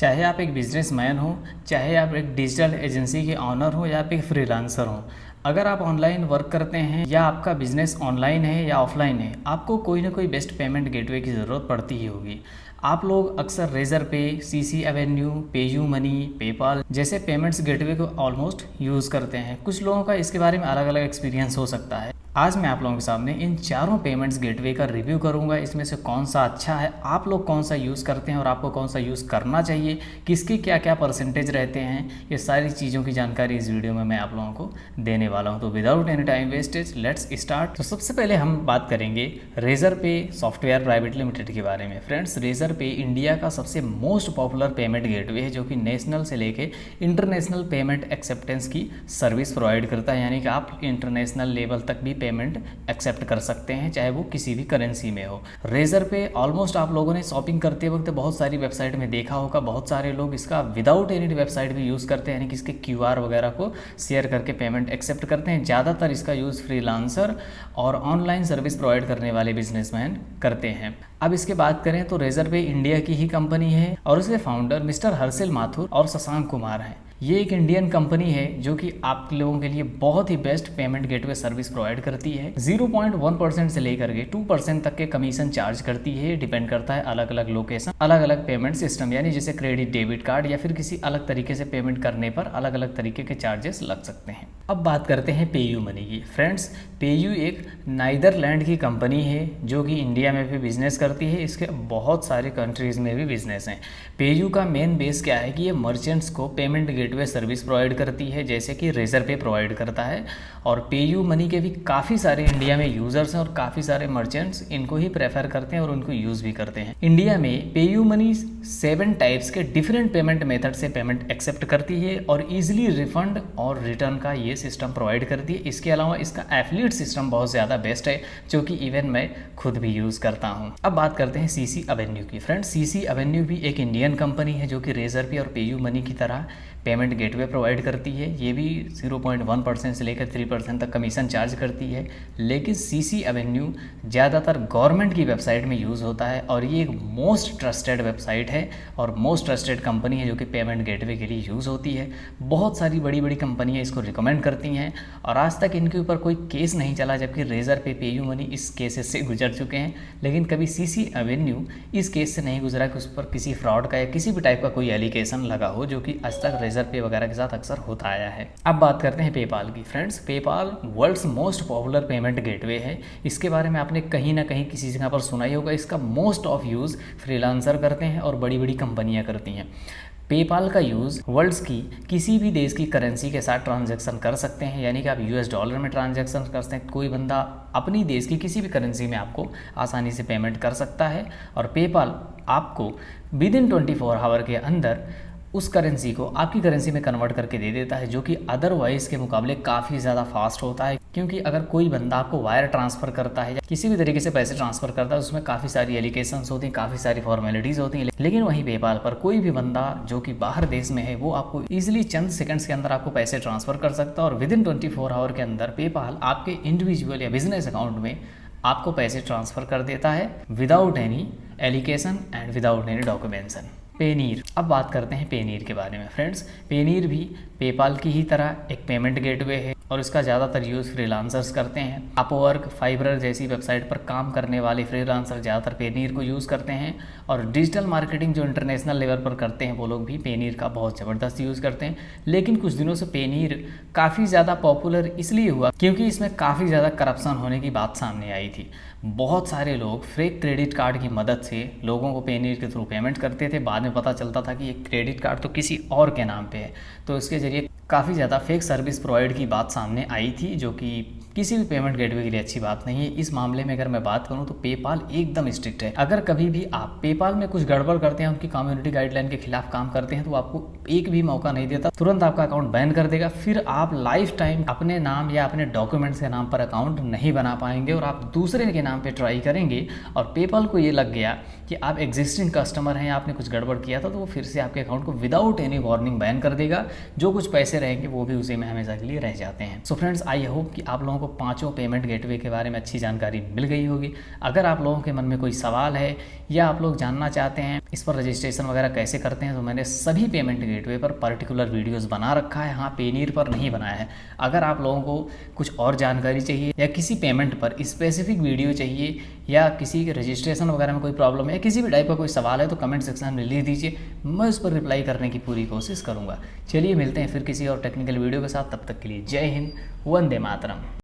चाहे आप एक बिजनेसमैन हो, चाहे आप एक डिजिटल एजेंसी के ऑनर हो या आप एक फ्रीलांसर हो, अगर आप ऑनलाइन वर्क करते हैं या आपका बिजनेस ऑनलाइन है या ऑफलाइन है, आपको कोई ना कोई बेस्ट पेमेंट गेटवे की ज़रूरत पड़ती ही होगी। आप लोग अक्सर रेजर पे, CC Avenue, PayU money, PayPal जैसे पेमेंट्स गेटवे को ऑलमोस्ट यूज़ करते हैं। कुछ लोगों का इसके बारे में अलग अलग एक्सपीरियंस हो सकता है। आज मैं आप लोगों के सामने इन चारों पेमेंट्स गेटवे का रिव्यू करूंगा। इसमें से कौन सा अच्छा है, आप लोग कौन सा यूज़ करते हैं और आपको कौन सा यूज़ करना चाहिए, किसके क्या क्या परसेंटेज रहते हैं, ये सारी चीज़ों की जानकारी इस वीडियो में मैं आप लोगों को देने वाला हूं। तो without any time wastage let's start. तो सबसे पहले हम बात करेंगे रेजर पे सॉफ्टवेयर प्राइवेट लिमिटेड के बारे में। फ्रेंड्स, रेजर पे इंडिया का सबसे मोस्ट पॉपुलर पेमेंट गेटवे है जो कि नेशनल से लेके इंटरनेशनल पेमेंट एक्सेप्टेंस की सर्विस प्रोवाइड करता है। यानी कि आप इंटरनेशनल लेवल तक भी पेमेंट एक्सेप्ट कर सकते हैं, चाहे वो किसी भी करेंसी में हो। रेजर पे ऑलमोस्ट आप लोगों ने शॉपिंग करते वक्त बहुत सारी वेबसाइट में देखा होगा, बहुत सारे लोग इसका विदाउट एनी वेबसाइट भी यूज़ करते हैं, यानी कि इसके क्यूआर वगैरह को शेयर करके पेमेंट एक्सेप्ट करते हैं। ज़्यादातर इसका यूज़ फ्रीलांसर और ऑनलाइन सर्विस प्रोवाइड करने वाले बिजनेसमैन करते हैं। अब इसके बात करें तो रेजर पे इंडिया की ही कंपनी है और उसके फाउंडर मिस्टर हर्षिल माथुर और शशांक कुमार हैं। ये एक इंडियन कंपनी है जो कि आप लोगों के लिए बहुत ही best payment gateway service provide करती है। 0.1% से लेकर के 2% तक के कमीशन चार्ज करती है। डिपेंड करता है अलग अलग लोकेशन, अलग अलग पेमेंट सिस्टम, यानी जैसे क्रेडिट डेबिट कार्ड या फिर किसी अलग तरीके से पेमेंट करने पर अलग अलग तरीके के चार्जेस लग सकते हैं। अब बात करते हैं पेयू मनी की। फ्रेंड्स, पेयू एक नीदरलैंड की कंपनी है जो कि इंडिया में भी बिजनेस करती है। इसके बहुत सारे कंट्रीज में भी बिजनेस हैं। पेयू का मेन बेस क्या है कि ये मर्चेंट्स को पेमेंट गेटवे सर्विस प्रोवाइड करती है, जैसे कि रेजर पे प्रोवाइड करता है। और पेयू मनी के भी काफ़ी सारे इंडिया में यूज़र्स हैं और काफ़ी सारे मर्चेंट्स इनको ही प्रेफर करते हैं और उनको यूज़ भी करते हैं। इंडिया में पेयू मनी 7 टाइप्स के डिफरेंट पेमेंट मेथड से पेमेंट एक्सेप्ट करती है और ईजिली रिफंड और रिटर्न का ये सिस्टम प्रोवाइड करती है। इसके अलावा इसका एफिलिएट सिस्टम बहुत ज़्यादा बेस्ट है, जो कि इवन मैं खुद भी यूज़ करता हूँ। अब बात करते हैं सीसी एवेन्यू की। फ्रेंड्स, सीसी एवेन्यू भी एक इंडियन कंपनी है जो कि रेजर पे और पेयू मनी की तरह पेमेंट गेटवे प्रोवाइड करती है। ये भी 0.1% से लेकर 3% तक कमीशन चार्ज करती है। लेकिन सीसी एवेन्यू ज़्यादातर गवर्नमेंट की वेबसाइट में यूज़ होता है और ये एक मोस्ट ट्रस्टेड वेबसाइट है और मोस्ट ट्रस्टेड कंपनी है जो कि पेमेंट गेटवे के लिए यूज़ होती है। बहुत सारी बड़ी बड़ी कंपनियाँ इसको रिकमेंड करती हैं और आज तक इनके ऊपर कोई केस नहीं चला, जबकि रेजर पे, पेयू मनी इस केसेस से गुजर चुके हैं। लेकिन कभी सीसी एवेन्यू इस केस से नहीं गुजरा कि उस पर किसी फ्रॉड का या किसी भी टाइप का कोई एलिगेशन लगा हो, जो कि आज तक रेजर पे वगैरह के साथ अक्सर होता आया है। अब बात करते हैं पेपाल की। Friends, PayPal world's most popular payment gateway है। इसके बारे में आपने कहीं ना कहीं किसी जगह पर सुना ही होगा। इसका मोस्ट ऑफ यूज़ फ्रीलांसर करते हैं और बड़ी बड़ी कंपनियां करती हैं। पेपाल का यूज़ वर्ल्ड्स की किसी भी देश की करेंसी के साथ ट्रांजैक्शन कर सकते हैं, यानी कि आप यूएस डॉलर में ट्रांजैक्शन कर सकते हैं। कोई बंदा अपनी देश की किसी भी करेंसी में आपको आसानी से पेमेंट कर सकता है और पेपाल आपको विदिन 24 आवर के अंदर उस करेंसी को आपकी करेंसी में कन्वर्ट करके दे देता है, जो कि अदरवाइज के मुकाबले काफ़ी ज़्यादा फास्ट होता है। क्योंकि अगर कोई बंदा आपको वायर ट्रांसफ़र करता है या किसी भी तरीके से पैसे ट्रांसफ़र करता है, उसमें काफ़ी सारी एलिगेशंस होती हैं, काफ़ी सारी फॉर्मेलिटीज़ होती हैं। लेकिन वहीं पेपाल पर कोई भी बंदा जो कि बाहर देश में है, वो आपको ईजिली चंद सेकंड्स के अंदर आपको पैसे ट्रांसफ़र कर सकता है और विदिन 24 आवर के अंदर पेपाल आपके इंडिविजुअल या बिजनेस अकाउंट में आपको पैसे ट्रांसफ़र कर देता है without any allegation and without any documentation. Payoneer. अब बात करते हैं पेनीर के बारे में। फ्रेंड्स, पेनीर भी पेपाल की ही तरह एक पेमेंट गेटवे है और इसका ज़्यादातर यूज़ फ्रीलांसर्स करते हैं। अपवर्क, फाइबर जैसी वेबसाइट पर काम करने वाले फ्रीलांसर ज़्यादातर पेनीर को यूज़ करते हैं और डिजिटल मार्केटिंग जो इंटरनेशनल लेवल पर करते हैं वो लोग भी पेनीर का बहुत ज़बरदस्त यूज़ करते हैं। लेकिन कुछ दिनों से पेनीर काफ़ी ज़्यादा पॉपुलर इसलिए हुआ क्योंकि इसमें काफ़ी ज़्यादा करप्शन होने की बात सामने आई थी। बहुत सारे लोग फेक क्रेडिट कार्ड की मदद से लोगों को पेनीर के थ्रू पेमेंट करते थे। बाद में पता चलता था कि ये क्रेडिट कार्ड तो किसी और के नाम पे है, तो इसके जरिए काफ़ी ज़्यादा फेक सर्विस प्रोवाइड की बात सामने आई थी, जो कि किसी भी पेमेंट गेटवे के लिए अच्छी बात नहीं है। इस मामले में अगर मैं बात करूं तो पेपाल एकदम स्ट्रिक्ट है। अगर कभी भी आप पेपाल में कुछ गड़बड़ करते हैं, उनकी कम्युनिटी गाइडलाइन के खिलाफ काम करते हैं, तो आपको एक भी मौका नहीं देता, तुरंत आपका अकाउंट बैन कर देगा। फिर आप लाइफ टाइम अपने नाम या अपने डॉक्यूमेंट्स के नाम पर अकाउंट नहीं बना पाएंगे और आप दूसरे के नाम पर ट्राई करेंगे और पेपाल को ये लग गया कि आप एग्जिस्टिंग कस्टमर हैं, आपने कुछ गड़बड़ किया था, तो वो फिर से आपके अकाउंट को विदाउट एनी वार्निंग बैन कर देगा। जो कुछ पैसे रहेंगे वो भी उसी में हमेशा के लिए रह जाते हैं। सो फ्रेंड्स, आई होप कि आप लोगों को पांचों पेमेंट गेटवे के बारे में अच्छी जानकारी मिल गई होगी। अगर आप लोगों के मन में कोई सवाल है या आप लोग जानना चाहते हैं इस पर रजिस्ट्रेशन वगैरह कैसे करते हैं, तो मैंने सभी पेमेंट गेटवे पर पर्टिकुलर वीडियोस बना रखा है। हाँ, पेनीर पर नहीं बनाया है। अगर आप लोगों को कुछ और जानकारी चाहिए या किसी पेमेंट पर स्पेसिफिक वीडियो चाहिए या किसी के रजिस्ट्रेशन वगैरह में कोई प्रॉब्लम है या किसी भी टाइप का कोई सवाल है, तो कमेंट सेक्शन में लिख दीजिए, मैं उस पर रिप्लाई करने की पूरी कोशिश करूँगा। चलिए मिलते हैं फिर किसी और टेक्निकल वीडियो के साथ, तब तक के लिए जय हिंद, वंदे मातरम।